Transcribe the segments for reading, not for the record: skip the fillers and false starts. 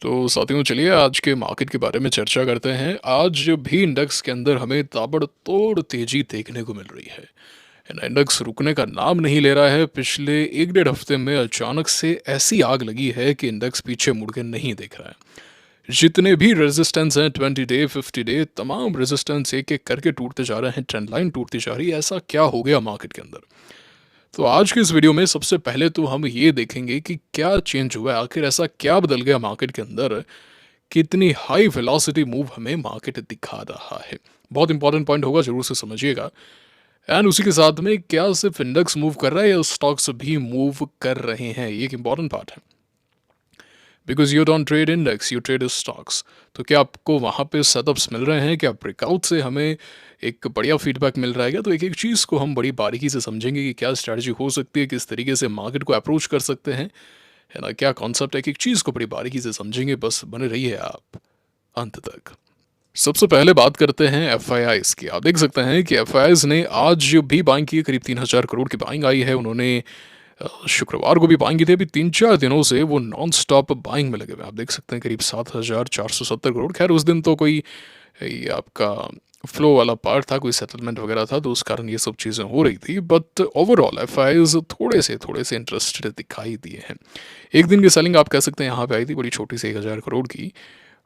तो साथियों, चलिए आज के मार्केट के बारे में चर्चा करते हैं। आज भी इंडेक्स के अंदर हमें ताबड़तोड़ तेजी देखने को मिल रही है। इंडेक्स रुकने का नाम नहीं ले रहा है। पिछले एक डेढ़ हफ्ते में अचानक से ऐसी आग लगी है कि इंडेक्स पीछे मुड़ के नहीं देख रहा है। जितने भी रेजिस्टेंस हैं 20 डे 50 डे, तमाम रेजिस्टेंस एक एक करके टूटते जा रहे हैं। ट्रेंड लाइन टूटती जा रही है। ऐसा क्या हो गया मार्केट के अंदर? तो आज के इस वीडियो में सबसे पहले तो हम ये देखेंगे कि क्या चेंज हुआ है, आखिर ऐसा क्या बदल गया मार्केट के अंदर, कितनी हाई वेलोसिटी मूव हमें मार्केट दिखा रहा है। बहुत इंपॉर्टेंट पॉइंट होगा, जरूर से समझिएगा। एंड उसी के साथ में क्या सिर्फ इंडेक्स मूव कर रहा है या स्टॉक्स भी मूव कर रहे हैं, ये एक इंपॉर्टेंट पार्ट है। Because you don't trade index, you trade stocks. तो क्या आपको वहाँ पे सेटअप्स मिल रहे हैं? क्या ब्रेकआउट से हमें एक बढ़िया फीडबैक मिल रहा है क्या? तो एक एक चीज़ को हम बड़ी बारीकी से समझेंगे कि क्या स्ट्रैटेजी हो सकती है, किस तरीके से मार्केट को अप्रोच कर सकते हैं, है ना, क्या कॉन्सेप्ट है। एक एक चीज़ को बड़ी बारीकी से समझेंगे। बस बने रहिए आप अंत तक। सबसे पहले बात करते हैं एफ की। आप देख सकते हैं कि एफ ने आज भी बाइंग की, करीब 3,000 करोड़ की बाइंग आई है। उन्होंने शुक्रवार को भी बाइंग की थी। अभी 3-4 दिनों से वो नॉन स्टॉप बाइंग में लगे हुए हैं। आप देख सकते हैं करीब 7,470 करोड़। खैर उस दिन तो कोई ये आपका फ्लो वाला पार्ट था, कोई सेटलमेंट वगैरह था, तो उस कारण ये सब चीज़ें हो रही थी। बट ओवरऑल एफ थोड़े से इंटरेस्टेड दिखाई दिए हैं। एक दिन की सेलिंग आप कह सकते हैं यहाँ पे आई थी, बड़ी छोटी सी 1,000 करोड़ की।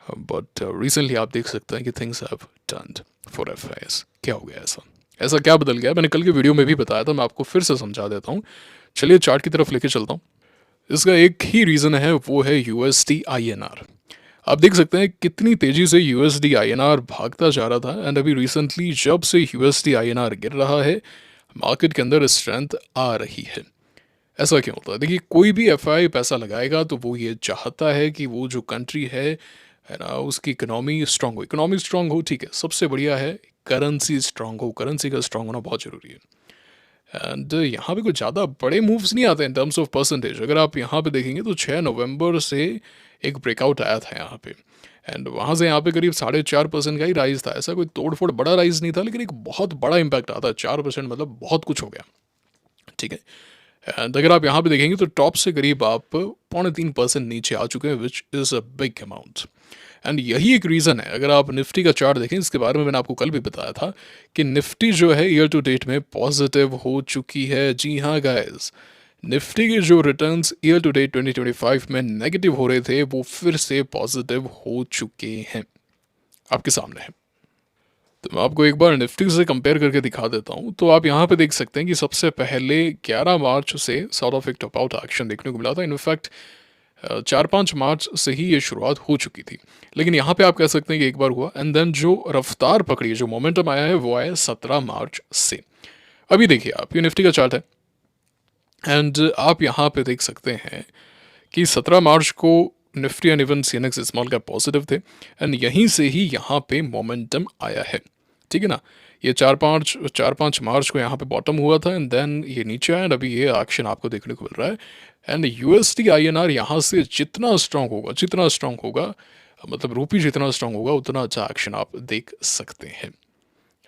बट रिसेंटली आप देख सकते हैं कि things have turned for F. क्या हो गया? ऐसा ऐसा क्या बदल गया? मैंने कल के वीडियो में भी बताया था, मैं आपको फिर से समझा देता हूँ। चलिए चार्ट की तरफ लेके चलता हूँ। इसका एक ही रीज़न है, वो है यूएसडी आईएनआर। आप देख सकते हैं कितनी तेज़ी से यूएसडी आईएनआर भागता जा रहा था। एंड अभी रिसेंटली जब से यूएसडी आईएनआर गिर रहा है, मार्केट के अंदर स्ट्रेंथ आ रही है। ऐसा क्यों होता है? देखिए, कोई भी एफआई पैसा लगाएगा तो वो ये चाहता है कि वो जो कंट्री है ना, उसकी इकोनॉमी स्ट्रांग हो। इकोनॉमी स्ट्रांग हो, ठीक है, सबसे बढ़िया है। करेंसी स्ट्रांग हो, करेंसी का स्ट्रांग होना बहुत ज़रूरी है। एंड यहाँ पे कुछ ज़्यादा बड़े मूव्स नहीं आते इन टर्म्स ऑफ परसेंटेज। अगर आप यहाँ पे देखेंगे तो 6 नवंबर से एक ब्रेकआउट आया था यहाँ पे। एंड वहाँ से यहाँ पे करीब 4.5% का ही राइज था। ऐसा कोई तोड़-फोड़ बड़ा राइज नहीं था, लेकिन एक बहुत बड़ा इम्पैक्ट आता है। 4% मतलब बहुत कुछ हो गया, ठीक है। एंड अगर आप यहाँ पे देखेंगे तो टॉप से करीब आप 3.25% नीचे आ चुके हैं, which is a big amount. And यही एक रीज़न है। अगर आप निफ्टी का चार्ट देखें, इसके बारे में मैंने आपको कल भी बताया था कि निफ्टी जो है ईयर टू डेट में पॉजिटिव हो चुकी है। जी हाँ गाइस, निफ्टी के जो रिटर्न्स ईयर टू डेट 2025 में नेगेटिव हो रहे थे, वो फिर से पॉजिटिव हो चुके हैं। आपके सामने है। तो मैं आपको एक बार निफ्टी से कंपेयर करके दिखा देता हूँ। तो आप यहाँ पे देख सकते हैं कि सबसे पहले 11 मार्च से सॉर्ट ऑफ एक टॉप आउट एक्शन देखने को मिला था। इनफैक्ट 4-5 मार्च से ही ये शुरुआत हो चुकी थी, लेकिन यहाँ पे आप कह सकते हैं कि एक बार हुआ। एंड देन जो रफ्तार पकड़ी, जो मोमेंटम आया है, वो आया 17 मार्च से। अभी देखिए आप, ये निफ्टी का चार्ट है। एंड आप यहाँ पे देख सकते हैं कि 17 मार्च को Nifty and even CNX small cap positive थे। एंड यहीं से ही यहाँ पे मोमेंटम आया है, ठीक है ना। ये 4-5 मार्च को यहाँ पे बॉटम हुआ था। एंड देन ये नीचे आया। एंड अभी ये एक्शन आपको देखने को मिल रहा है। एंड यूएसडी आईएनआर यहाँ से जितना स्ट्रांग होगा, मतलब रूपी जितना स्ट्रांग होगा, उतना अच्छा एक्शन आप देख सकते हैं।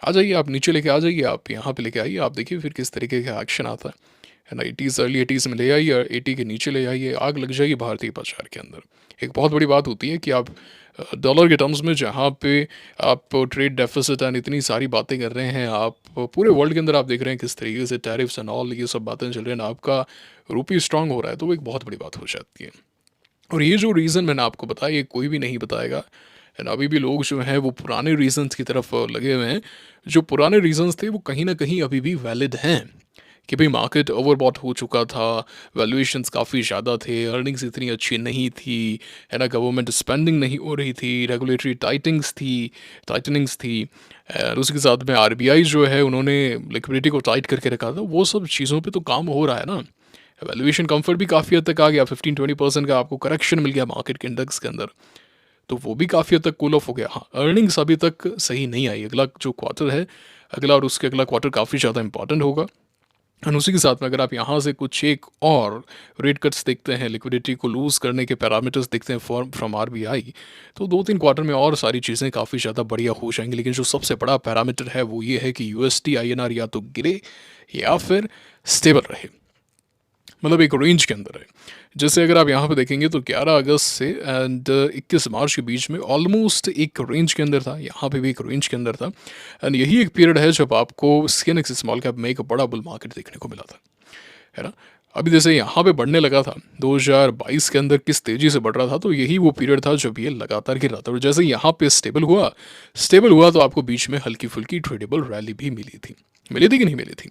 आ जाइए आप नीचे लेके आ जाइए, आप यहाँ पे लेके आइए। आप देखिए फिर किस तरीके का एक्शन आता है ना। 80s, अर्ली 80s में ले आइए, 80 के नीचे ले आइए, आग लग जाएगी भारतीय बाजार के अंदर। एक बहुत बड़ी बात होती है कि आप डॉलर के टर्म्स में जहाँ पे आप ट्रेड डेफिसिट एंड इतनी सारी बातें कर रहे हैं, आप पूरे वर्ल्ड के अंदर आप देख रहे हैं किस तरीके से टैरिफ्स एंड ऑल ये सब बातें चल रही हैं, आपका रूपी स्ट्रांग हो रहा है, तो वो एक बहुत बड़ी बात हो जाती है। और ये जो रीज़न मैंने आपको बताया, ये कोई भी नहीं बताएगा। एंड अभी भी लोग जो हैं वो पुराने रीजंस की तरफ लगे हुए हैं। जो पुराने रीजंस थे वो कहीं ना कहीं अभी भी वैलिड हैं कि भाई मार्केट ओवरबॉट हो चुका था, वैल्यूएशंस काफ़ी ज़्यादा थे, अर्निंग्स इतनी अच्छी नहीं थी, है ना, गवर्नमेंट स्पेंडिंग नहीं हो रही थी, रेगुलेटरी टाइटनिंग्स थी। और उसके साथ में आरबीआई जो है उन्होंने लिक्विडिटी को टाइट करके रखा था। वो सब चीज़ों पे तो काम हो रहा है ना। वैल्यूएशन कंफर्ट भी काफ़ी हद तक आ गया। 15-20% का आपको करेक्शन मिल गया मार्केट के इंडेक्स के अंदर, तो वो भी काफ़ी हद तक कूल ऑफ हो गया। हाँ, अर्निंग्स अभी तक सही नहीं आई। अगला जो क्वार्टर है, अगला और उसके अगला क्वार्टर काफ़ी ज़्यादा इंपॉर्टेंट होगा। और उसी के साथ में अगर आप यहाँ से कुछ एक और रेट कट्स देखते हैं, लिक्विडिटी को लूज़ करने के पैरामीटर्स देखते हैं फ्रॉम आरबीआई, तो 2-3 क्वार्टर में और सारी चीज़ें काफ़ी ज़्यादा बढ़िया हो जाएंगी। लेकिन जो सबसे बड़ा पैरामीटर है वो ये है कि यूएसडी आईएनआर या तो गिरे या फिर स्टेबल रहे। मतलब एक रेंज के अंदर है। जैसे अगर आप यहाँ पे देखेंगे तो 11 अगस्त से एंड 21 मार्च के बीच में ऑलमोस्ट एक रेंज के अंदर था, यहाँ पे भी एक रेंज के अंदर था। एंड यही एक पीरियड है जब आपको सीएनएक्स स्मॉल कैप में एक बड़ा बुल मार्केट देखने को मिला था, है ना। अभी जैसे यहाँ पे बढ़ने लगा था 2022 के अंदर किस तेज़ी से बढ़ रहा था, तो यही वो पीरियड था जब ये लगातार गिर रहा था। और जैसे यहाँ पे स्टेबल हुआ तो आपको बीच में हल्की फुल्की ट्रेडेबल रैली भी मिली थी कि नहीं मिली थी।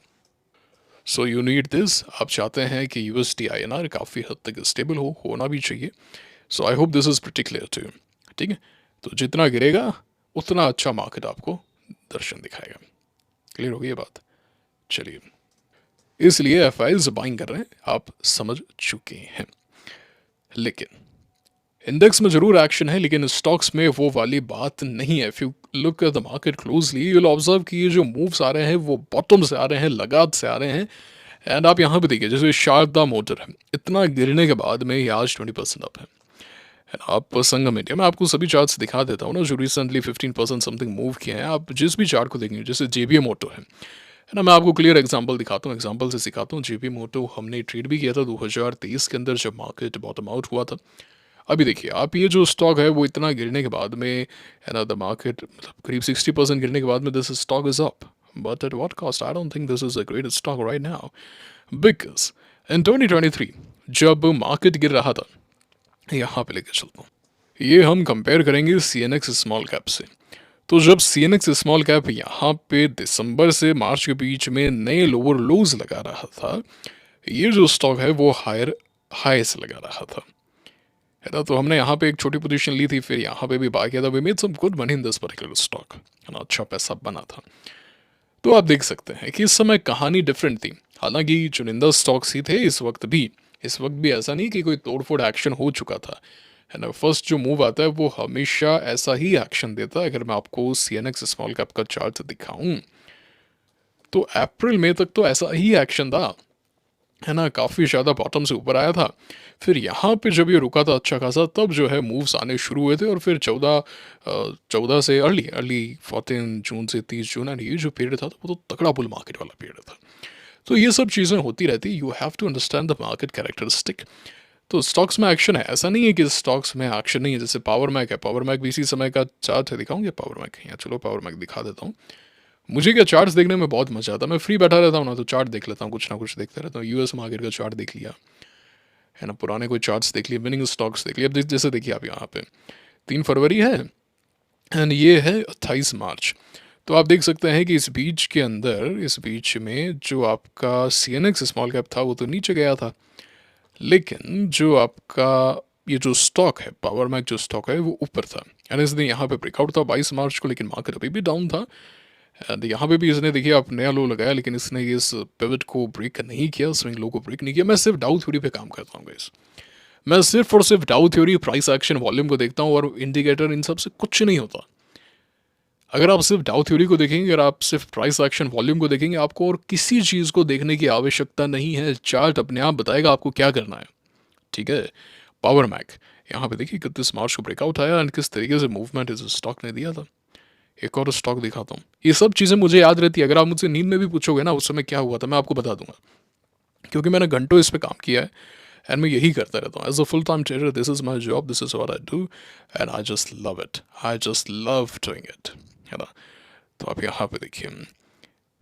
सो यू नीड दिस, आप चाहते हैं कि यूएसडी आईएनआर काफ़ी हद तक स्टेबल होना भी चाहिए। So I hope this is pretty clear to you. ठीक है, तो जितना गिरेगा उतना अच्छा मार्केट आपको दर्शन दिखाएगा। क्लियर हो गई ये बात? चलिए, इसलिए एफ आई बाइंग कर रहे हैं, आप समझ चुके हैं। लेकिन इंडेक्स में जरूर एक्शन है, लेकिन स्टॉक्स में वो वाली बात नहीं है। If you look at the market closely you will observe कि ये जो मूव्स आ रहे हैं वो बॉटम से आ रहे हैं, लगात से आ रहे हैं। एंड आप यहाँ पे देखिए, जैसे शारदा मोटर है, इतना गिरने के बाद में ये आज 20% अप है। एंड आप संगम इंडिया, मैं आपको सभी चार्ट्स दिखा देता हूँ ना, जो रिसेंटली 15% समथिंग मूव किए हैं। आप जिस भी चार्ट को देखेंगे, जैसे जेबीएम मोटो है ना, मैं आपको क्लियर एग्जांपल दिखाता हूँ, एग्जांपल से सिखाता हूँ। जेबीएम मोटो हमने ट्रेड भी किया था 2023 के अंदर जब मार्केट बॉटम आउट हुआ था। अभी देखिए आप, ये जो स्टॉक है वो इतना गिरने के बाद में, है ना, द मार्केट मतलब करीब 60% गिरने के बाद में this stock is up, but at what cost? I don't think this is a great stock right now, because in 2023 जब मार्केट गिर रहा था, यहाँ पे लेके चलता हूँ, ये हम कंपेयर करेंगे सीएनएक्स स्मॉल कैप से। तो जब सीएनएक्स स्मॉल कैप यहाँ पे दिसंबर से मार्च के बीच में नए लोअर लोज लगा रहा था, ये जो स्टॉक है वो हायर हाई से लगा रहा था, है ना। तो हमने यहाँ पे एक छोटी पोजीशन ली थी, फिर यहाँ पे भी बाय किया था। We made some good money in this particular stock, है ना, अच्छा पैसा बना था। तो आप देख सकते हैं कि इस समय कहानी डिफरेंट थी। हालांकि चुनिंदा स्टॉक्स ही थे इस वक्त भी ऐसा नहीं कि कोई तोड़फोड़ एक्शन हो चुका था, है ना। फर्स्ट जो मूव आता है वो हमेशा ऐसा ही एक्शन देता है। अगर मैं आपको सीएनएक्स स्मॉल कैप का चार्ट दिखाऊं तो अप्रैल मई तक तो ऐसा ही एक्शन था, है ना। काफ़ी ज़्यादा बॉटम से ऊपर आया था, फिर यहाँ पे जब ये रुका था अच्छा खासा, तब जो है मूव्स आने शुरू हुए थे। और फिर 14 से अर्ली 14 जून से 30 जून, एंड ये जो पीरियड था तो वो तो तगड़ा बुल मार्केट वाला पीरियड था। तो ये सब चीज़ें होती रहती, you have to understand the market characteristic. तो स्टॉक्स में एक्शन है, ऐसा नहीं है कि स्टॉक्स में एक्शन नहीं है। जैसे पावर मैक है, पावर मैक भी इसी समय का चार्ट है, दिखाऊंगे पावर मैक यहाँ, चलो पावर मैक दिखा देता हूँ। मुझे क्या, चार्ट्स देखने में बहुत मजा आता है। मैं फ्री बैठा रहता हूँ ना, तो चार्ट देख लेता हूँ, कुछ ना कुछ देखते रहता हूँ। यूएस मार्केट का चार्ट देख लिया, है ना, पुराने कोई चार्ट्स देख लिए, विनिंग स्टॉक्स देख लिए। अब जैसे देखिए आप यहाँ पे 3 फरवरी है एंड ये है 28 मार्च। तो आप देख सकते हैं कि इस बीच में जो आपका सीएनएक्स स्मॉल कैप था वो तो नीचे गया था, लेकिन जो आपका ये जो स्टॉक है पावर मैक, जो स्टॉक है वो ऊपर था। एंड इसने यहाँ पे ब्रेकआउट था 22 मार्च को, लेकिन मार्केट अभी भी डाउन था। एंड यहाँ पे भी इसने देखिए आप नया लो लगाया, लेकिन इसने इस पिवट को ब्रेक नहीं किया, स्विंग लो को ब्रेक नहीं किया। मैं सिर्फ डाउ थ्योरी पे काम करता हूँ गाइस, मैं सिर्फ और सिर्फ डाउ थ्योरी, प्राइस एक्शन, वॉल्यूम को देखता हूँ, और इंडिकेटर इन सब से कुछ नहीं होता। अगर आप सिर्फ डाउ थ्योरी को देखेंगे, अगर आप सिर्फ प्राइस एक्शन वॉल्यूम को देखेंगे, आपको और किसी चीज़ को देखने की आवश्यकता नहीं है। चार्ट अपने आप बताएगा आपको क्या करना है, ठीक है। पावर मैक यहाँ पे देखिए 31 मार्च को ब्रेकआउट आया एंड किस तरीके से मूवमेंट इस स्टॉक ने दिया था। एक और स्टॉक दिखाता हूँ, ये सब चीज़ें मुझे याद रहती है। अगर आप मुझसे नींद में भी पूछोगे ना उस समय क्या हुआ था, मैं आपको बता दूंगा, क्योंकि मैंने घंटों इस पे काम किया है एंड मैं यही करता रहता हूँ as a full time trader. This is my job, this is what I do and I just love it, I just love doing it, है ना। तो आप यहाँ पे देखिए,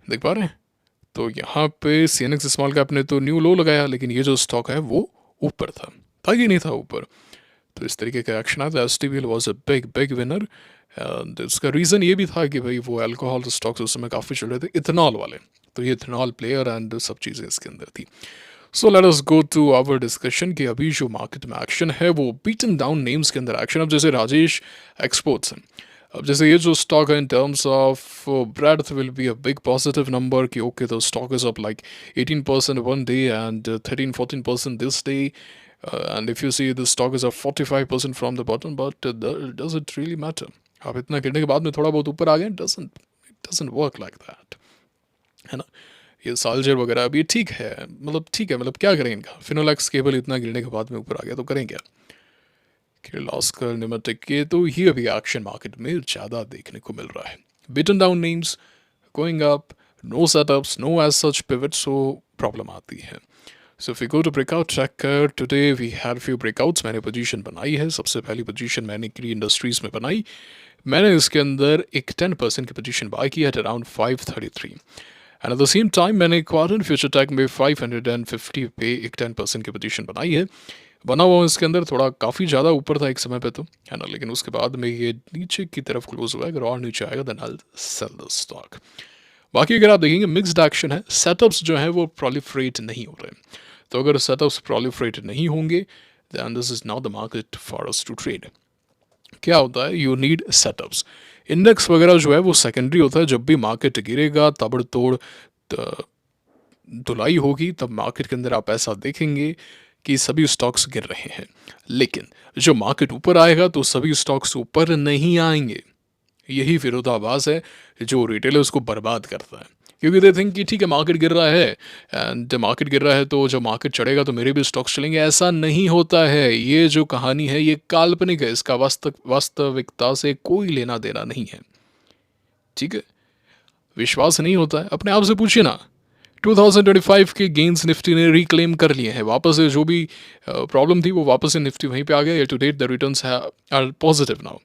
देख पा रहे हैं, तो यहाँ पे सीएनएक्स स्मॉल कैप ने तो न्यू लो लगाया, लेकिन ये जो स्टॉक है वो ऊपर था कि नहीं था ऊपर। तो इस तरीके का एक्शन आया था। S T V L was a big big winner. इसका रीज़न ये भी था कि भाई वो अल्कोहल स्टॉक्स उस समय काफ़ी चल रहे थे, इथेनॉल वाले, तो ये इथेनॉल प्लेयर एंड सब चीज़ें इसके अंदर थी। So let us go to our discussion कि अभी जो मार्केट में एक्शन है वो बीटन डाउन नेम्स के अंदर एक्शन। अब जैसे राजेश एक्सपोर्ट्स हैं, अब जैसे ये जो स्टॉक है in terms of breadth will be a big positive number कि okay the stock is up like 18% one day and 13-14% this day, and if you see the stock is up 45% from the bottom, but does it really matter? आप इतना गिरने के बाद में थोड़ा बहुत ऊपर आ गए, doesn't work like that, है ना। ये सालजर वगैरह अभी ठीक है, मतलब क्या करें इनका, फिनोलेक्स केबल इतना गिरने के बाद में ऊपर आ गया तो करें क्या। किर्लोस्कर निमेटिक के तो ये अभी एक्शन मार्केट में ज़्यादा देखने को मिल रहा है। Beaten down names going up, no setups, no edge such pivot, so problem आती है। So if we go to breakout tracker today we had few breakouts. मैंने पोजीशन बनाई है। सबसे पहली पोजीशन मैंने क्री इंडस्ट्रीज में बनाई। मैंने इसके अंदर एक 10% की पोजीशन बाय की at around 533 and at the same time मैंने क्वाड्रेंट फ्यूचर टैग में 550 पे एक 10% की पोजीशन बनाई है। बना हुआ इसके अंदर थोड़ा काफ़ी ज़्यादा ऊपर था एक समय पे तो, है ना, लेकिन उसके बाद में ये नीचे की तरफ क्लोज हुआ है। अगर और नीचे आएगा then I will sell the stock. बाकी अगर आप देखेंगे मिक्स्ड एक्शन है। सेटअप्स जो है वो प्रोलिफरेट नहीं हो रहे हैं। तो अगर सेटअप्स प्रोलिफरेट नहीं होंगे then this is not the market for us to trade. क्या होता है, यू नीड सेटअप्स। इंडेक्स वगैरह जो है वो सेकेंडरी होता है। जब भी मार्केट गिरेगा ताबड़तोड़ धुलाई होगी तब मार्केट के अंदर आप ऐसा देखेंगे कि सभी स्टॉक्स गिर रहे हैं। लेकिन जो मार्केट ऊपर आएगा तो सभी स्टॉक्स ऊपर नहीं आएंगे। यही विरोधाभास है जो रिटेलर्स को बर्बाद करता है, क्योंकि दे थिंक कि ठीक है मार्केट गिर रहा है एंड मार्केट गिर रहा है तो जब मार्केट चढ़ेगा तो मेरे भी स्टॉक्स चलेंगे। ऐसा नहीं होता है। ये जो कहानी है ये काल्पनिक है। इसका वास्तविकता से कोई लेना देना नहीं है। ठीक है, विश्वास नहीं होता है अपने आप से पूछिए ना। 2025 के गेन्स निफ्टी ने रिक्लेम कर लिए हैं वापस से। जो भी प्रॉब्लम थी वो वापस से निफ्टी वहीं पे आ गया। Year to date the returns are positive now.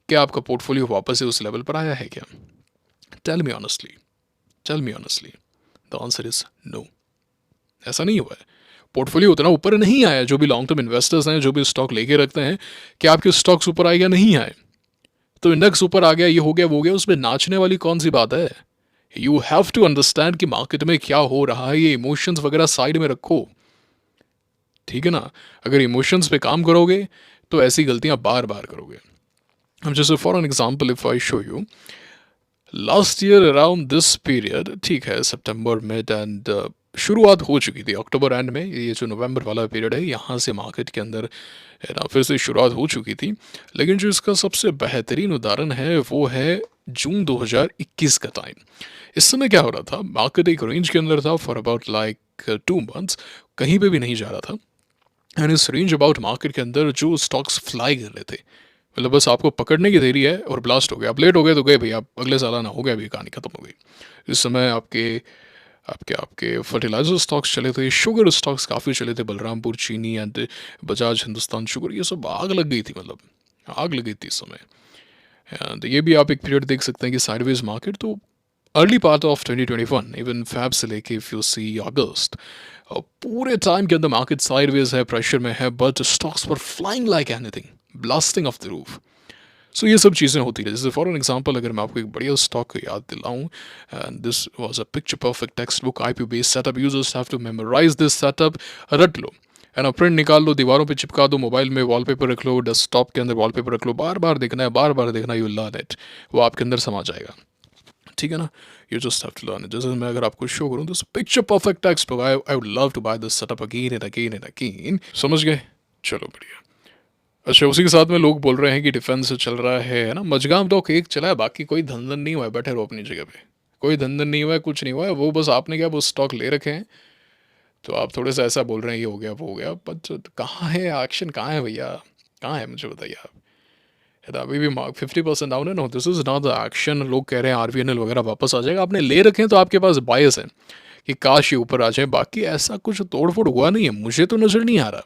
क्या आपका पोर्टफोलियो वापस से उस लेवल पर आया है क्या? Tell me honestly, tell me honestly. The answer is no. ऐसा नहीं हुआ है। पोर्टफोलियो उतना ऊपर नहीं आया। जो भी लॉन्ग टर्म इन्वेस्टर्स हैं, जो भी स्टॉक लेके रखते हैं, क्या आपके स्टॉक्स ऊपर आए या नहीं आए? तो इंडेक्स ऊपर आ गया, ये हो गया वो हो गया, उसमें नाचने वाली कौन सी बात है? यू हैव टू अंडरस्टैंड कि मार्केट में क्या हो रहा है। ये इमोशंस वगैरह साइड में रखो, ठीक है ना। अगर इमोशंस पे काम करोगे तो ऐसी गलतियां बार बार करोगे। अब जैसे for an example if I show you last year around this period, ठीक है, सितंबर मिड एंड शुरुआत हो चुकी थी अक्टूबर एंड में। ये जो नवंबर वाला पीरियड है यहाँ से मार्केट के अंदर है ना फिर से शुरुआत हो चुकी थी। लेकिन जो इसका सबसे बेहतरीन उदाहरण है वो है जून 2021 का टाइम। इस समय क्या हो रहा था, मार्केट एक रेंज के अंदर था फॉर अबाउट लाइक 2 मंथ्स, कहीं पे भी नहीं जा रहा था। एंड इस रेंज अबाउट मार्केट के अंदर जो स्टॉक्स फ्लाई कर रहे थे, मतलब बस आपको पकड़ने की देरी है और ब्लास्ट हो गया। आप लेट हो गए तो गए भैया, आप अगले साल आना, हो गया, अभी कहानी खत्म हो गई। इस समय आपके आपके आपके फर्टिलाइजर स्टॉक्स चले थे, शुगर स्टॉक्स काफ़ी चले थे, बलरामपुर चीनी एंड बजाज हिंदुस्तान शुगर, ये सब आग लग गई थी, मतलब आग लग गई थी इस समय। एंड ये भी आप एक पीरियड देख सकते हैं कि साइडवेज मार्केट तो early part of 2021 even Feb से लेके इफ यू सी अगस्त, पूरे टाइम के अंदर मार्केट साइडवेज है, प्रेशर में है, but stocks were flying like anything, blasting off the roof. So ये सब चीज़ें होती है। जैसे फॉर एन एग्जांपल अगर मैं आपको एक बढ़िया स्टॉक याद दिलाऊं, and this was a picture perfect textbook IP based setup, you just have to memorise this setup, रट लो है ना, प्रिंट निकाल लो, दीवारों पे चिपका दो, मोबाइल में वॉलपेपर रख लो, डेस्कटॉप के अंदर वॉलपेपर रख लो, बार बार देखना है, बार बार देखना, यू लर्न इट, वो आपके अंदर समा जाएगा। ठीक है ना, you just have to learn it. जैसे मैं अगर आपको शो करूँ this picture perfect textbook, I would love to buy this setup again and again and again. समझ गए? चलो बढ़िया। अच्छा, उसी के साथ में लोग बोल रहे हैं कि डिफेंस चल रहा है ना, मजगाम तो एक चला है, बाकी कोई धंधन नहीं हुआ है, बैठे रहो अपनी जगह पे, कोई धंधन नहीं हुआ है, कुछ नहीं हुआ है। वो बस आपने क्या वो स्टॉक ले रखे हैं तो आप थोड़े सा ऐसा बोल रहे हैं ये हो गया वो हो गया, बट कहाँ है एक्शन, कहाँ है भैया, कहाँ है, मुझे बताइए आप। है ना, अभी भी 50% डाउन है। No, this is not the action. लोग कह रहे हैं आरवीएनएल वगैरह वापस आ जाएगा, आपने ले रखे हैं तो आपके पास बायस है कि काश ये ऊपर आ जाए। बाकी ऐसा कुछ तोड़ फोड़ हुआ नहीं है, मुझे तो नज़र नहीं आ रहा,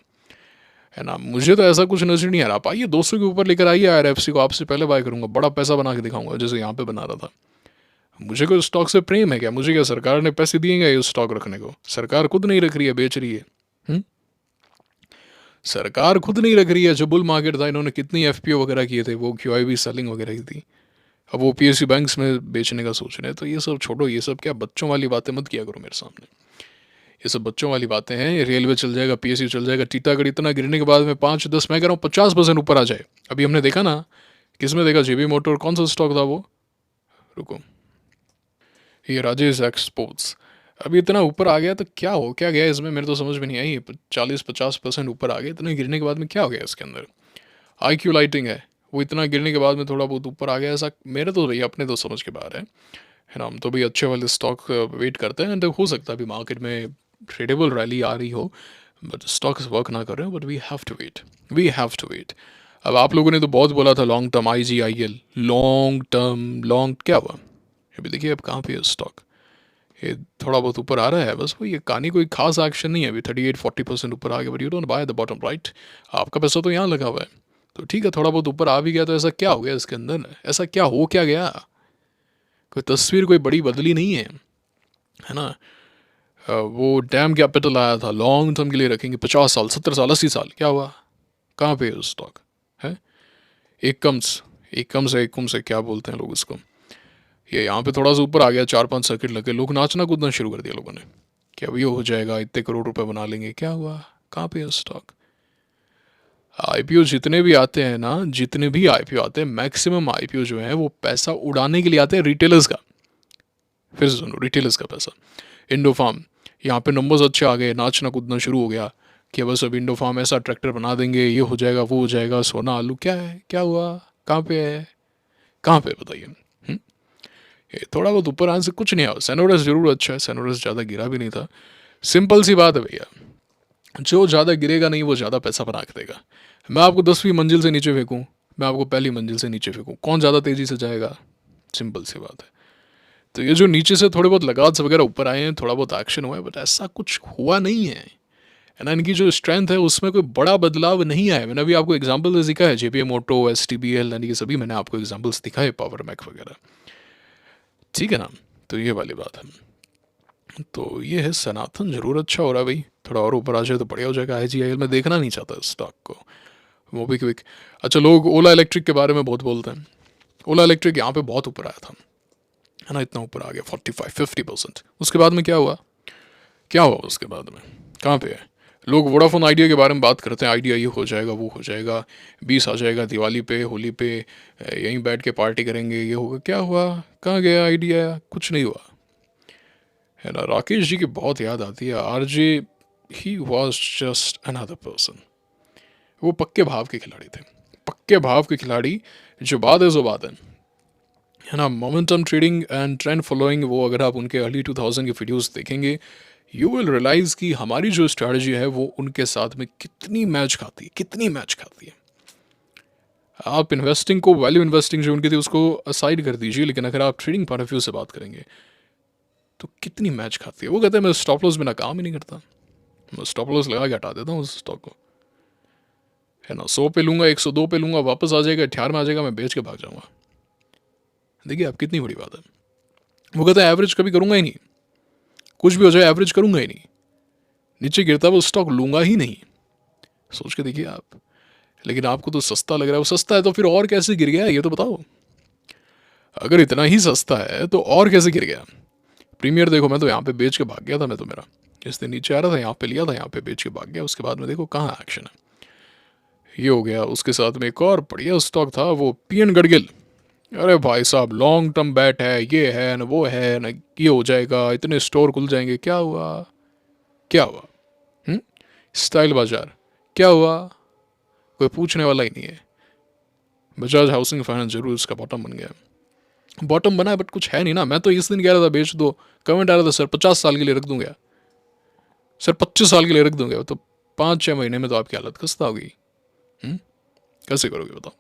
है ना, मुझे तो ऐसा कुछ नजर नहीं आ रहा। आप आइए 200 के ऊपर लेकर आइए आईआरएफसी को, आपसे पहले बाय करूंगा, बड़ा पैसा बना के दिखाऊंगा जैसे यहाँ पे बना रहा था। मुझे कोई स्टॉक से प्रेम है क्या? मुझे क्या सरकार ने पैसे दिए क्या ये स्टॉक रखने को? सरकार खुद नहीं रख रही है, बेच रही है। सरकार खुद नहीं रख रही है। जब बुल मार्केट था इन्होंने कितनी एफपीओ वगैरह किए थे, वो क्यूआईबी सेलिंग वगैरह की थी। अब वो पीएसयू बैंक्स में बेचने का सोच रहे हैं। तो ये सब छोड़ो, ये सब क्या बच्चों वाली बातें मत किया करो मेरे सामने। ये सब बच्चों वाली बातें हैं। रेलवे चल जाएगा, पीएसयू चल जाएगा, टीटागढ़ इतना गिरने के बाद में 5-10, मैं कह रहा हूँ 50% ऊपर आ जाए। अभी हमने देखा ना, किसमें देखा, जेबी मोटर, कौन सा स्टॉक था वो, रुको, ये राजेश एक्सपोर्ट्स। अभी इतना ऊपर आ गया तो क्या गया इसमें, मेरे तो समझ में नहीं आई। 40-50% ऊपर आ गया, इतने गिरने के बाद में क्या हो गया इसके अंदर? आईक्यू लाइटिंग है, वो इतना गिरने के बाद में थोड़ा बहुत ऊपर आ गया, ऐसा मेरे तो भैया अपने तो समझ के बाहर है ना। हम तो भाई अच्छे वाले स्टॉक वेट करते हैं। हो सकता है अभी मार्केट में ट्रेडेबल रैली आ रही हो, बट स्टॉक्स वर्क ना कर रहे हो, but we have to wait, we have to wait. अब आप लोगों ने तो बहुत बोला था long term IGIL, long term, long क्या हुआ? अभी देखिए अब कहाँ पे है स्टॉक, ये थोड़ा बहुत ऊपर आ रहा है बस, वो ये कहानी कोई खास एक्शन नहीं है, अभी 38-40% ऊपर आ गया, but you don't by the bottom, right? आपका पैसा तो यहाँ लगा हुआ है, तो ठीक है, थोड़ा बहुत ऊपर आ भी गया तो ऐसा क्या हो गया इसके अंदर, ऐसा क्या हो क्या गया? कोई तस्वीर कोई बड़ी बदली नहीं है ना? वो डैम कैपिटल आया था, लॉन्ग टर्म के लिए रखेंगे, 50 साल, 70 साल, 80 साल, क्या हुआ? कहाँ पे है स्टॉक? है एक कम से क्या बोलते हैं लोग इसको, ये यहाँ पे थोड़ा सा ऊपर आ गया, 4-5 सर्किट लगे, लोग नाचना कूदना शुरू कर दिया लोगों ने कि अब ये हो जाएगा, इतने करोड़ रुपए बना लेंगे, क्या हुआ? कहाँ पे है स्टॉक? आईपीओ जितने भी आते हैं ना, जितने भी आईपीओ आते हैं, मैक्सिमम आईपीओ जो है वो पैसा उड़ाने के लिए आते हैं रिटेलर्स का। फिर से सुनो, रिटेलर्स का पैसा। इंडो फार्म, यहाँ पे नंबर्स अच्छे आ गए, नाचना कूदना शुरू हो गया कि बस अब इंडो फार्म ऐसा ट्रैक्टर बना देंगे, ये हो जाएगा, वो हो जाएगा, सोना आलू, क्या है, क्या हुआ, कहाँ पे है, कहाँ पे बताइए? ये थोड़ा बहुत ऊपर आने से कुछ नहीं आया, सेनोरस जरूर अच्छा है, सेनोरस ज़्यादा गिरा भी नहीं था। सिंपल सी बात है भैया, जो ज़्यादा गिरेगा नहीं वो ज़्यादा पैसा बना के देगा। मैं आपको 10वीं मंजिल से नीचे फेंकूँ, मैं आपको पहली मंजिल से नीचे फेंकूँ, कौन ज़्यादा तेज़ी से जाएगा? सिंपल सी बात है। तो ये जो नीचे से थोड़े बहुत लगात वगैरह ऊपर आए हैं, थोड़ा बहुत एक्शन हुआ है, बट ऐसा कुछ हुआ नहीं है। है ना, इनकी जो स्ट्रेंथ है उसमें कोई बड़ा बदलाव नहीं आया। मैंने अभी आपको एग्जांपल दिखा है, जेपीएम मोटो, एसटीबीएल, यानी कि सभी मैंने आपको एग्जांपल्स दिखाए, पावर मैक वगैरह, ठीक है ना? तो ये वाली बात है। तो ये है सनातन, जरूर अच्छा हो रहा है भाई, थोड़ा और ऊपर आ जाए तो बढ़िया हो जाएगा। आईजीआईएल में देखना नहीं चाहता स्टॉक को, मोबी क्विक। अच्छा, लोग ओला इलेक्ट्रिक के बारे में बहुत बोलते हैं। ओला इलेक्ट्रिक यहाँ पे बहुत ऊपर आया था, है ना, इतना ऊपर आ गया, 45-50%। उसके बाद में क्या हुआ? क्या हुआ उसके बाद में? कहाँ पे है? लोग वोडाफोन आइडिया के बारे में बात करते हैं, आइडिया ये हो जाएगा, वो हो जाएगा, 20 आ जाएगा दिवाली पे, होली पे, यहीं बैठ के पार्टी करेंगे, ये होगा, क्या हुआ? कहाँ गया आइडिया? कुछ नहीं हुआ, है ना? राकेश जी की बहुत याद आती है, RJ, he was just another person. वो पक्के भाव के खिलाड़ी थे, पक्के भाव के खिलाड़ी। जो बात है सो बात है ना? Momentum trading and trend following, वो अगर आप उनके अर्ली 2000 के वीडियोस देखेंगे, यू विल रियलाइज कि हमारी जो स्ट्रैटेजी है वो उनके साथ में कितनी मैच खाती है, कितनी मैच खाती है। आप इन्वेस्टिंग को, वैल्यू इन्वेस्टिंग जो उनकी थी उसको असाइड कर दीजिए, लेकिन अगर आप ट्रेडिंग पॉइंट ऑफ व्यू से बात करेंगे तो कितनी मैच खाती है। वो कहते हैं मैं स्टॉप लॉस बिना काम ही नहीं करता, मैं स्टॉप लॉस लगा के हटा देता हूँ उस स्टॉक को, है ना? 100 पे लूंगा, 102 पे लूंगा, वापस आ जाएगा, 98 में आ जाएगा, मैं बेच के भाग जाऊंगा। देखिए आप, कितनी बड़ी बात है। वो कहते हैं एवरेज कभी करूंगा ही नहीं, कुछ भी हो जाए एवरेज करूंगा ही नहीं, नीचे गिरता है वो स्टॉक लूंगा ही नहीं। सोच के देखिए आप। लेकिन आपको तो सस्ता लग रहा है, वो सस्ता है तो फिर और कैसे गिर गया ये तो बताओ। अगर इतना ही सस्ता है तो और कैसे गिर गया? प्रीमियर देखो, मैं तो यहाँ पे बेच के भाग गया था, मैं तो, मेरा जिस दिन नीचे आ रहा था यहाँ पे लिया था, यहाँ पे बेच के भाग गया, उसके बाद में देखो कहाँ एक्शन है। ये हो गया, उसके साथ में एक और बढ़िया स्टॉक था, वो पीएन गडगिल। अरे भाई साहब, लॉन्ग टर्म बैट है, ये है ना, वो है ना, ये हो जाएगा, इतने स्टोर खुल जाएंगे, क्या हुआ? क्या हुआ? स्टाइल बाजार, क्या हुआ? कोई पूछने वाला ही नहीं है। बजाज हाउसिंग फाइनेंस जरूर इसका बॉटम बन गया, बॉटम बना है, बट कुछ है नहीं ना। मैं तो इस दिन कह रहा था बेच दो, कमेंट आ रहा था सर 50 साल के लिए रख दूंगा, सर 25 साल के लिए रख दूंगा, तो 5-6 महीने में तो आपकी हालत खस्ता होगी। कैसे करोगे बताओ?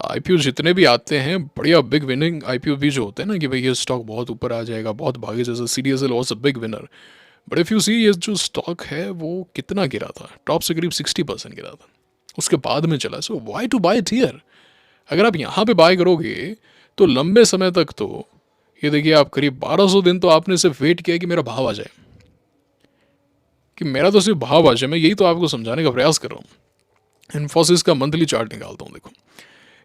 आईपीओ जितने भी आते हैं, बढ़िया बिग विनिंग आईपीओ भी जो होते हैं ना, कि भाई ये स्टॉक बहुत ऊपर आ जाएगा, बहुत भागे, जैसे CDSL was a big winner. But if you see, ये जो स्टॉक है वो कितना गिरा था, टॉप से करीब 60% गिरा था, उसके बाद में चला। So why to buy it here? अगर आप यहाँ पे बाय करोगे तो लंबे समय तक तो, ये देखिए आप, करीब 1200 दिन तो आपने सिर्फ वेट किया कि मेरा भाव आ जाए, कि मेरा तो सिर्फ भाव आ जाए। मैं यही तो आपको समझाने का प्रयास कर रहा हूँ। इन्फोसिस का मंथली चार्ट निकालता हूँ, देखो,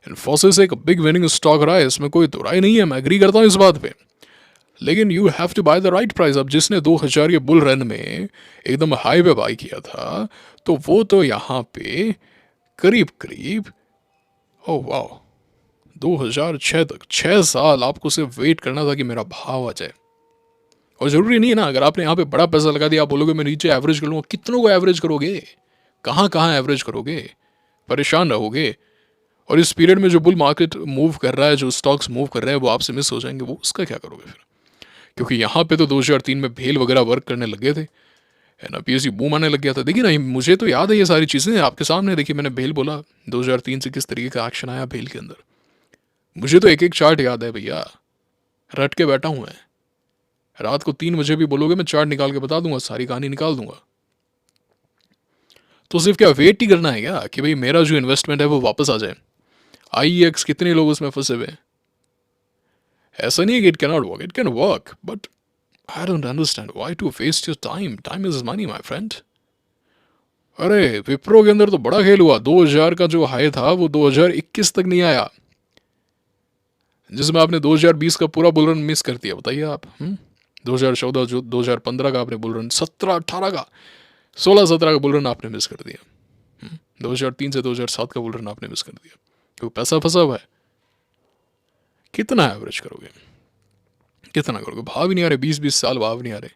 इन्फोसिस एक बिग विनिंग स्टॉक रहा है, इसमें कोई दुराई नहीं है, मैं एग्री करता हूँ इस बात पे। लेकिन you have to buy the right price. अब जिसने 2000 के बुल रन में एकदम हाई पे बाय किया था, तो वो तो यहाँ पे करीब करीब, ओ वाह, 2006 तक, 6 साल आपको सिर्फ वेट करना था कि मेरा भाव आ जाए। और ज़रूरी नहीं है ना, अगर आपने यहाँ पे बड़ा पैसा लगा दिया, आप बोलोगे मैं नीचे एवरेज कर लूँगा, कितनों को एवरेज करोगे? कहाँ कहाँ एवरेज करोगे? परेशान रहोगे। और इस पीरियड में जो बुल मार्केट मूव कर रहा है, जो स्टॉक्स मूव कर रहे हैं, वो आपसे मिस हो जाएंगे, वो उसका क्या करोगे फिर? क्योंकि यहाँ पे तो 2003 में भेल वगैरह वर्क करने लग गए थे, है ना, पीएससी बूम आने लग गया था। देखिए ना, मुझे तो याद है ये सारी चीज़ें आपके सामने। देखिए मैंने भेल बोला, 2003 से किस तरीके का एक्शन आया भेल के अंदर, मुझे तो एक एक चार्ट याद है भैया, रट के बैठा हूँ मैं। रात को 3 बजे भी बोलोगे मैं चार्ट निकाल के बता दूंगा, सारी कहानी निकाल दूंगा। तो सिर्फ क्या वेट ही करना है क्या कि भाई मेरा जो इन्वेस्टमेंट है वो वापस आ जाए? IEX कितने लोग उसमें फंसे हुए हैं। ऐसा नहीं है कि it cannot work, it can work, but I don't understand why to waste your time. Time is money my friend. अरे विप्रो के अंदर तो बड़ा खेल हुआ। 2000 का जो हाई था वो 2021 तक नहीं आया, जिसमें आपने 2020 का पूरा बुल रन मिस कर दिया। बताइए आप। 2014 जो 2015 का आपने बुल रन, 17-18 का, 16-17 का बुल रन आपने मिस कर दिया। 2003 से 2007 का बुल रन आपने मिस कर दिया, क्योंकि पैसा फंसा हुआ है। कितना एवरेज करोगे, कितना करोगे? भाव ही नहीं आ रहे, 20-20 साल भाव नहीं आ रहे,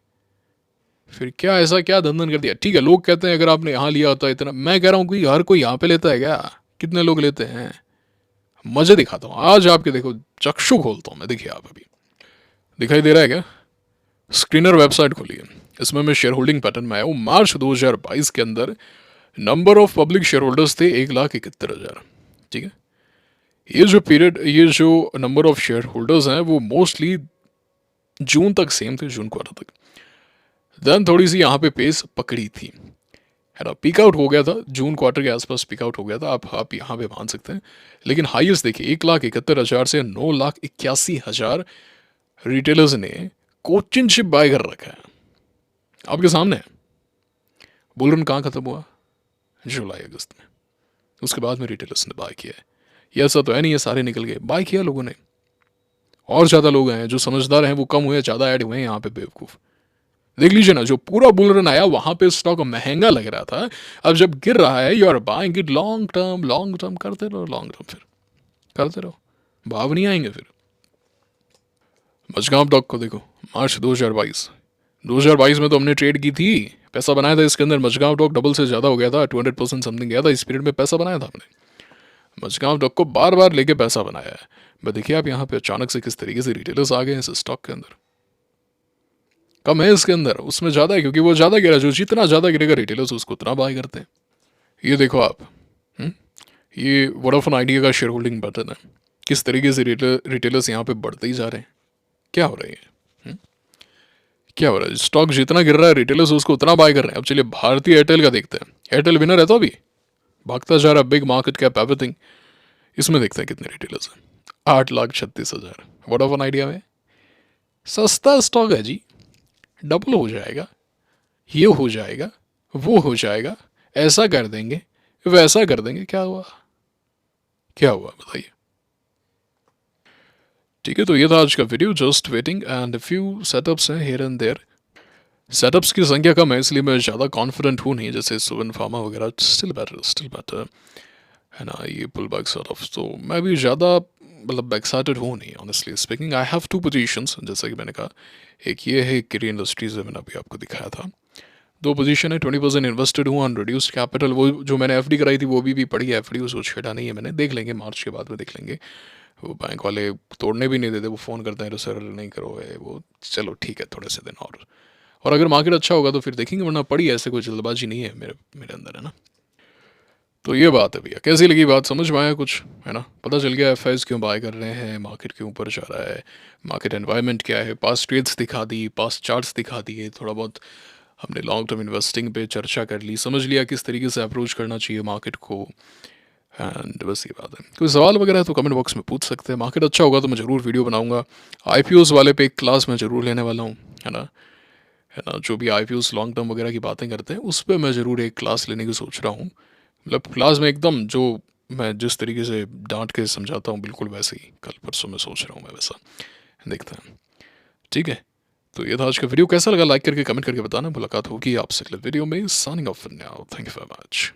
फिर क्या ऐसा क्या धंधन कर दिया? ठीक है, लोग कहते हैं अगर आपने यहाँ लिया होता इतना, मैं कह रहा हूँ कि हर कोई यहाँ पे लेता है क्या? कितने लोग लेते हैं? मजे दिखाता हूँ आज आपके, देखो चक्षु खोलता हूँ मैं। देखिए आप, अभी दिखाई दे रहा है क्या? स्क्रीनर वेबसाइट खोली है, इसमें मैं शेयर होल्डिंग पैटर्न में आया हूँ। मार्च 2022 के अंदर number of public share holders थे 1,71,000। ठीक है, ये जो पीरियड, ये जो नंबर ऑफ शेयर होल्डर्स हैं वो मोस्टली जून तक सेम थे, जून क्वार्टर तक। देन थोड़ी सी यहाँ पे पेस पकड़ी थी, है ना, पीक आउट हो गया था जून क्वार्टर के आसपास, पीक आउट हो गया था, आप यहाँ पे मान सकते हैं। लेकिन हाईएस्ट देखिए 1,71,000 से 9,81,000 रिटेलर्स ने कोचिन शिप बाय कर रखा है, आपके सामने है। बुल रन कहाँ खत्म हुआ? जुलाई अगस्त में। उसके बाद में रिटेलर्स ने बाय किया है। ये ऐसा तो है नहीं ये सारे निकल गए, बाय किया लोगों ने। और ज़्यादा लोग हैं जो समझदार हैं, वो कम हुए, ज़्यादा ऐड हुए हैं यहाँ पे बेवकूफ़। देख लीजिए ना, जो पूरा बुल रन आया वहां पे स्टॉक महंगा लग रहा था, अब जब गिर रहा है you are buying it long term, long term करते रहो, लॉन्ग टर्म फिर करते रहो, भाव नहीं आएंगे फिर। मजगांव डॉक को देखो, मार्च 2022 में तो हमने ट्रेड की थी, पैसा बनाया था इसके अंदर। मजगांव डॉक डबल से ज़्यादा हो गया था, 200% समथिंग गया था इस पीरियड में, पैसा बनाया था हमने। मजगांव डॉक को बार बार लेके पैसा बनाया है। मैं देखिए आप यहाँ पे अचानक से किस तरीके से रिटेलर्स आ गए हैं इस स्टॉक के अंदर। कम है इसके अंदर, उसमें ज़्यादा है, क्योंकि वो ज़्यादा गिरा, जो जितना ज़्यादा गिरेगा रिटेलर्स उसको उतना बाय करते हैं। ये देखो आप, ये वोडाफोन आइडिया का शेयर होल्डिंग पैटर्न है, किस तरीके से रिटेलर्स यहाँ पे बढ़ते ही जा रहे हैं। क्या हो रहा है ये? क्या हो रहा है? स्टॉक जितना गिर रहा है रिटेलर्स उसको उतना बाय कर रहे हैं। अब चलिए भारतीय एयरटेल का देखते हैं। एयरटेल विनर है तो अभी भागता जा रहा, बिग मार्केट कैप एवरीथिंग। इसमें देखते हैं कितने रिटेलर्स हैं, 8,36,000। वोडाफोन आइडिया में सस्ता स्टॉक है जी, डबल हो जाएगा, ये हो जाएगा, वो हो जाएगा, ऐसा कर देंगे, वैसा कर देंगे। क्या हुआ? क्या हुआ बताइए? ठीक है, तो ये था आज का video. Just waiting and few setups हैं हियर एंड देयर। सेटअप्स की संख्या कम है इसलिए मैं ज़्यादा कॉन्फिडेंट हूँ नहीं, जैसे सुवन फार्मा वगैरह। स्टिल बेटर है ना, ये पुल बैक सॉर्ट ऑफ। तो मैं भी ज़्यादा मतलब एक्साइटेड हूँ नहीं, honestly speaking. I have 2 positions, जैसा कि मैंने कहा, एक ये है किरी इंडस्ट्रीज है, मैंने अभी आपको दिखाया था। 2 पोजीशन है, 20% इन्वेस्टेड हूँ ऑन रिड्यूस्ड कैपिटल। वो जो मैंने FD कराई थी वो भी पड़ी है, FD उसको छेड़ा नहीं है मैंने, देख लेंगे मार्च के बाद में, देख लेंगे। वो बैंक वाले तोड़ने भी नहीं देते, वो फ़ोन करते हैं सर नहीं करो है वो, चलो ठीक है थोड़े से दिन और अगर मार्केट अच्छा होगा तो फिर देखेंगे, वरना पड़ी ऐसे कोई जल्दबाजी नहीं है मेरे मेरे अंदर, है ना। तो ये बात है भैया, कैसी लगी बात? समझ में आया कुछ, है ना? पता चल गया FIs क्यों बाय कर रहे हैं, मार्केट के ऊपर जा रहा है, मार्केट एनवायरनमेंट क्या है, पास्ट ट्रेड्स दिखा दी, पास्ट चार्ट्स दिखा दिए, थोड़ा बहुत हमने लॉन्ग टर्म इन्वेस्टिंग पे चर्चा कर ली, समझ लिया किस तरीके से अप्रोच करना चाहिए मार्केट को। एंड बस ये बात है। कोई सवाल वगैरह है तो कमेंट बॉक्स में पूछ सकते हैं। मार्केट अच्छा होगा तो मैं ज़रूर वीडियो बनाऊंगा। IPOs वाले पे एक क्लास मैं ज़रूर लेने वाला हूँ, है ना, है ना। जो भी IPOs लॉन्ग टर्म वगैरह की बातें करते हैं उस पर मैं ज़रूर एक क्लास लेने की सोच रहा हूँ। मतलब क्लास में एकदम जो मैं जिस तरीके से डांट के समझाता हूँ बिल्कुल वैसे ही कल परसों में सोच रहा हूँ मैं वैसा, देखते हैं। ठीक है, तो ये था आज का वीडियो। कैसा लगा लाइक करके कमेंट करके बताना। मुलाकात होगी आपसे अगले वीडियो में। Signing off for now, thank you very much.